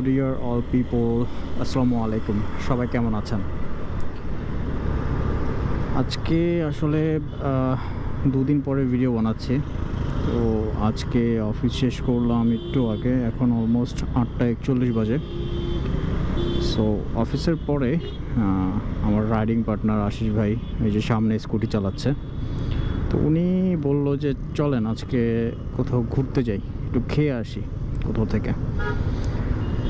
Deer all people, আসসালামু আলাইকুম। সবাই কেমন আছেন? আজকে আসলে দুদিন পরে ভিডিও বানাচ্ছি। তো আজকে অফিস শেষ করলাম একটু আগে, এখন অলমোস্ট 8:41 বাজে। সো অফিসের পরে আমার রাইডিং পার্টনার আশিস ভাই এই যে সামনে স্কুটি চালাচ্ছে, তো উনি বললো যে চলেন আজকে কোথাও ঘুরতে যাই, একটু খেয়ে আসি কোথাও থেকে।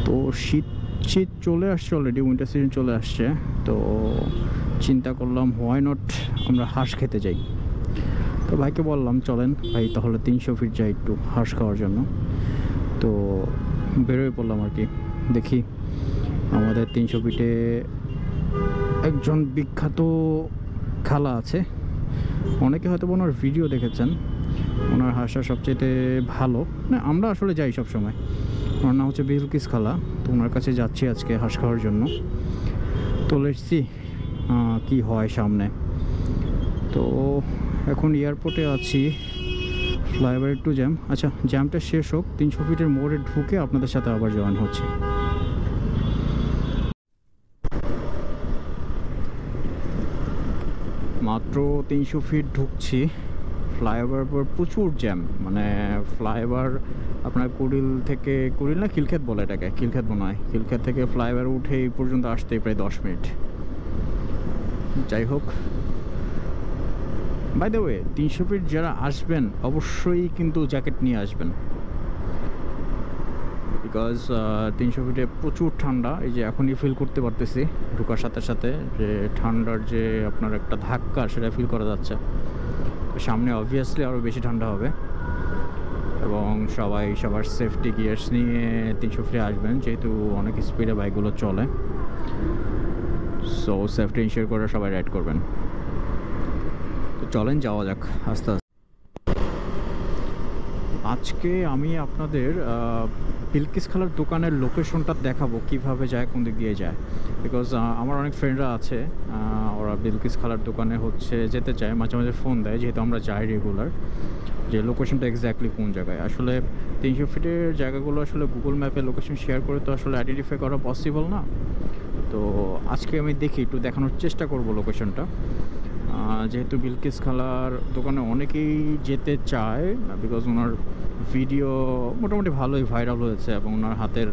তো শীত চলে আসছে, অলরেডি উইন্টার সিজন চলে আসছে। তো চিন্তা করলাম হোয়াই নট আমরা হাঁস খেতে যাই। তো ভাইকে বললাম চলেন ভাই তাহলে 300 ফিট যাই একটু হাঁস খাওয়ার জন্য। তো বেরোয় পড়লাম আর কি। দেখি আমাদের 300 ফিটে একজন বিখ্যাত খালা আছে, অনেকে হয়তো ওনার ভিডিও দেখেছেন। ওনার হাঁসটা সবচেয়ে ভালো, না আমরা আসলে যাই সব সময়। ওনার নাম হচ্ছে বিলকিস খালা। তো ওনার কাছে যাচ্ছি আজকে হাঁস খাওয়ার জন্য। তো এসছি কি হয় সামনে। তো এখন এয়ারপোর্টে আছি, ফ্লাইওভার একটু জ্যাম। আচ্ছা, জ্যামটা শেষ হোক, 300 ফিটের মোড়ে ঢুকে আপনাদের সাথে আবার জয়েন হচ্ছে। মাত্র 300 ফিট ঢুকছি, ফ্লাইওভার পর প্রচুর জ্যাম। মানে ফ্লাইওভার আপনার কুড়িল না খিলক্ষেত বলে এটাকে, খিলক্ষেত মনে হয়। খিলক্ষেত থেকে ফ্লাইওভার উঠে এই পর্যন্ত আসতে প্রায় 10 মিনিট। যাই হোক, বাই দ্য ওয়ে 300 ফিট যারা আসবেন অবশ্যই কিন্তু জ্যাকেট নিয়ে আসবেন, বিকজ 300 ফিটে প্রচুর ঠান্ডা। এই যে এখনই ফিল করতে পারতেছি ঢোকার সাথে সাথে যে ঠান্ডার যে আপনার একটা ধাক্কা সেটা ফিল করা যাচ্ছে। সামনে অবভিয়াসলি আরও বেশি ঠান্ডা হবে, এবং সবাই সবার সেফটি গিয়ার্স নিয়ে 300 ফিটে আসবেন, যেহেতু অনেক স্পিডে বাইকগুলো চলে। সো সেফটি ইনশিওর করে সবাই রাইড করবেন। তো চলেন যাওয়া যাক আস্তে আস্তে। আজকে আমি আপনাদের বিলকিস খালার দোকানের লোকেশনটা দেখাবো, কিভাবে যায়, কোন দিক দিয়ে যায়। বিকজ আমার অনেক ফ্রেন্ডরা আছে, ওরা বিলকিস খালার দোকানে যেতে চায়, মাঝে মাঝে ফোন দেয়, যেহেতু আমরা যাই রেগুলার, যে লোকেশনটা এক্স্যাক্টলি কোন জায়গায়। আসলে 300 ফিটের জায়গাগুলো আসলে গুগল ম্যাপে লোকেশন শেয়ার করে তো আসলে আইডেন্টিফাই করা পসিবল না। তো আজকে আমি দেখি একটু দেখানোর চেষ্টা করব লোকেশনটা, যেহেতু বিলকিস খালার দোকানে অনেকেই যেতে চায়, বিকজ ওনার ভিডিও মোটামুটি ভালোই ভাইরাল হয়েছে, এবং ওনার হাতের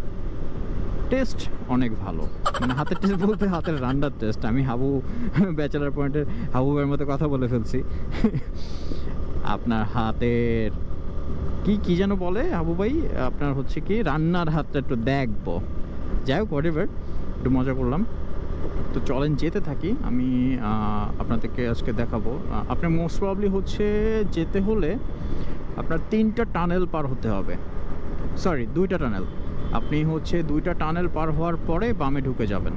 টেস্ট অনেক ভালো। মানে হাতের টেস্ট বলতে হাতের রান্নার টেস্ট। আমি হাবু ব্যাচেলার পয়েন্টের হাবু ভাইয়ের মতো কথা বলে ফেলছি। আপনার হাতের কি যেন বলে হাবু ভাই, আপনার হচ্ছে কি রান্নার হাতটা একটু দেখবো। যাই হোক, হোয়াটএভার, একটু মজা করলাম। তো চলেন যেতে থাকি, আমি আপনাদেরকে আজকে দেখাবো। আপনার মোস্ট প্রবলি যেতে হলে আপনার 3টা টানেল পার হতে হবে, সরি 2টা টানেল। আপনি 2টা টানেল পার হওয়ার পরে বামে ঢুকে যাবেন,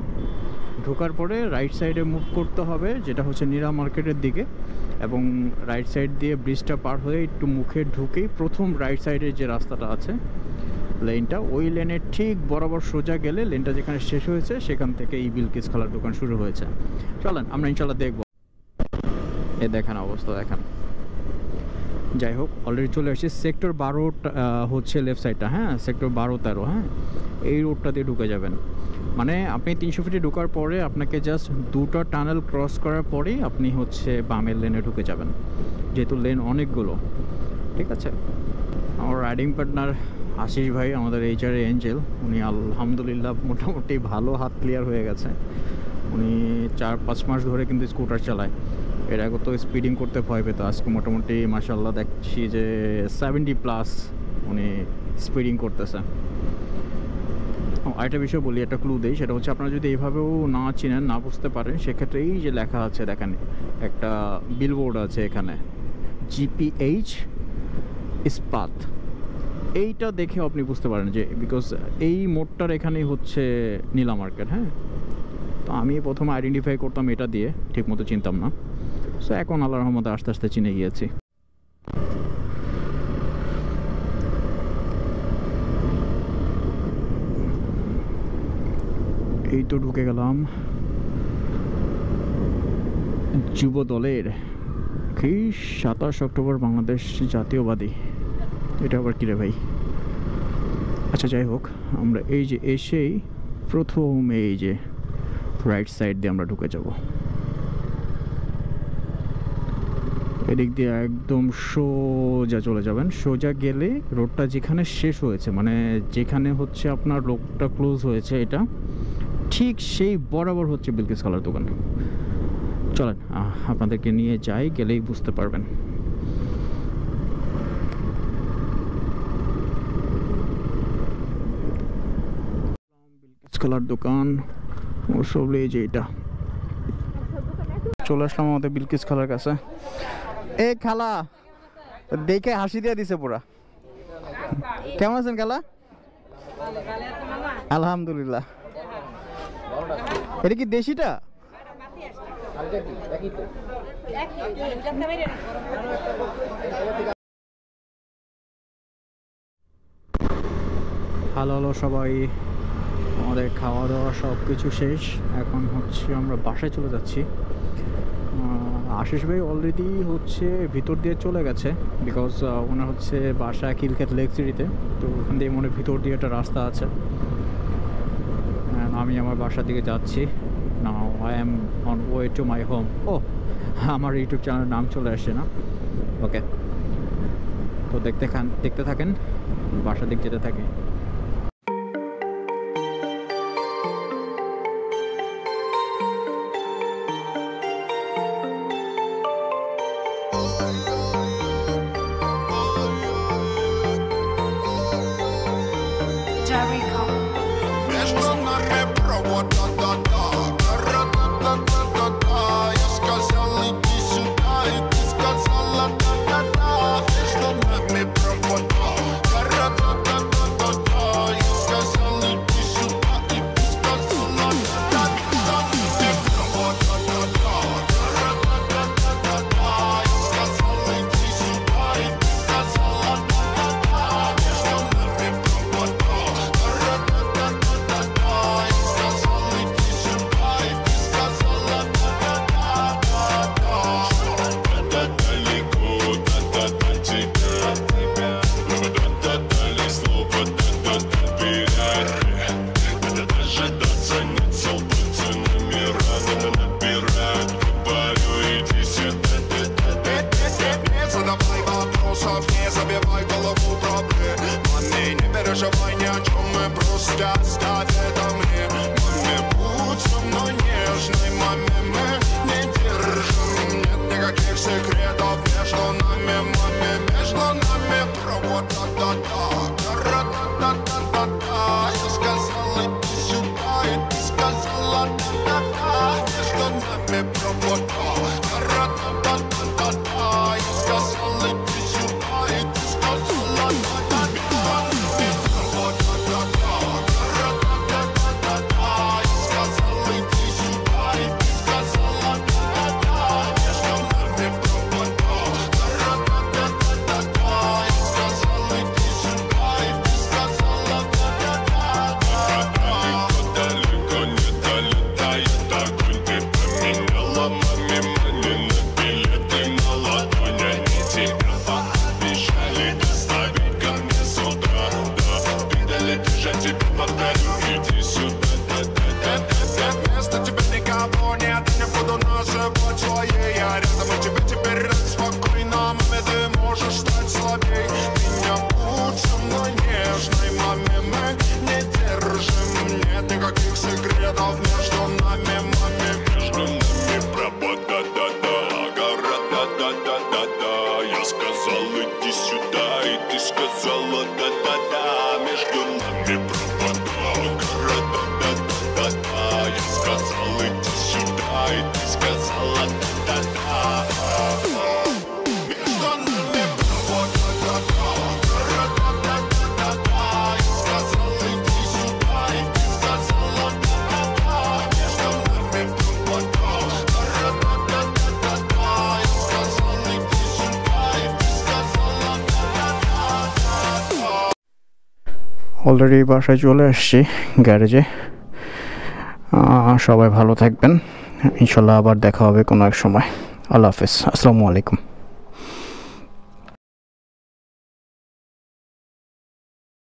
ঢোকার পরে রাইট সাইডে মুভ করতে হবে, যেটা হচ্ছে নীরা মার্কেটের দিকে, এবং রাইট সাইড দিয়ে ব্রিজটা পার হয়ে একটু মুখে ঢুকেই প্রথম রাইট সাইডের যে রাস্তাটা আছে লেনটা, ওই লেনের ঠিক বরাবর সোজা গেলে লেনটা যেখানে শেষ হয়েছে সেখান থেকে এই বিলকিস খালার দোকান শুরু হয়েছে। চলেন আমরা ইনশাল্লাহ দেখব। এ দেখেন অবস্থা দেখেন। যাই হোক, অলরেডি চলে আসছি সেক্টর 12 লেফট সাইডটা, হ্যাঁ সেক্টর 12-13, হ্যাঁ এই রোডটা দিয়ে ঢুকে যাবেন। মানে আপনি 300 ফিটে ঢোকার পরে আপনাকে জাস্ট 2টা টানেল ক্রস করার পরেই আপনি বামের লেনে ঢুকে যাবেন, যেহেতু লেন অনেকগুলো। ঠিক আছে, আমার রাইডিং পার্টনার আশিস ভাই, আমাদের এইচআরে এঞ্জেল, উনি আলহামদুলিল্লাহ মোটামুটি ভালো হাত ক্লিয়ার হয়ে গেছে। উনি 4-5 মাস ধরে কিন্তু স্কুটার চালায়। এর আগে তো স্পিডিং করতে ভয় পেত, আজকে মোটামুটি মাশাআল্লাহ দেখছি যে 70+ উনি স্পিডিং করতেছে। আরেকটা বিষয় বলি, একটা ক্লু দেই, সেটা হচ্ছে আপনারা যদি এইভাবেও না চিনেন, না বুঝতে পারেন, সেক্ষেত্রে এই যে লেখা আছে দেখেন, একটা বিলবোর্ড আছে এখানে, GPH ইস্পাত, এইটা দেখে আপনি বুঝতে পারেন যে, বিকজ এই মোড়টার এখানেই নীলা মার্কেট। হ্যাঁ, তো আমি প্রথমে আইডেন্টিফাই করতাম এটা দিয়ে, ঠিকমতো চিনতাম না। সো এখন আল্লাহর রহমতে আস্তে আস্তে চিনে গিয়েছি। এই তো ঢুকে গেলাম যুব দলের কি 27 অক্টোবর বাংলাদেশ জাতীয়বাদী। এটা আবার কিরে ভাই, আচ্ছা যাই হোক, আমরা এই যে এসেই প্রথম এই যে রাইট সাইড দিয়ে আমরা ঢুকে যাব। এদিক দিয়ে একদম সোজা চলে যাবেন। সোজা গেলে রোডটা যেখানে শেষ হয়েছে, মানে যেখানে হচ্ছে আপনার রোডটা ক্লোজ হয়েছে, এটা ঠিক সেই বরাবর হচ্ছে বিলকিস খালার দোকান। চলেন আপনাদেরকে নিয়ে যাই, গেলেই বুঝতে পারবেন। বিলকিস খালার দোকান মোস্টলি এই যে এটা। চলে আসলাম আমাদের বিলকিস খালার কাছে। এ খালা দেখে হাসি দিয়ে দিছে পুরা। কেমন আছেন খালা? আলহামদুলিল্লাহ। এটা কি দেশিটা? হ্যালো হ্যালো সবাই, আমাদের খাওয়া দাওয়া সব কিছু শেষ। এখন হচ্ছে আমরা বাসায় চলে যাচ্ছি। আশিস ভাই অলরেডি হচ্ছে ভিতর দিয়ে চলে গেছে, বিকজ ওনার হচ্ছে বাসা খিলক্ষেত লেক সিটিতে। তো ওখান দিয়ে মনে ভিতর দিয়ে একটা রাস্তা আছে। আমি আমার বাসার দিকে যাচ্ছি। Now I am on way to my home. ও, আমার ইউটিউব চ্যানেলের নাম চলে আসছে না? ওকে, তো দেখতে থাকেন, বাসার দিক যেতে থাকে। অলরেডি বাসায় চলে আসছি গ্যারেজে। সবাই ভালো থাকবেন, ইনশাল্লাহ আবার দেখা হবে কোনো এক সময়। আল্লাহ হাফেজ, আসসালামু আলাইকুম।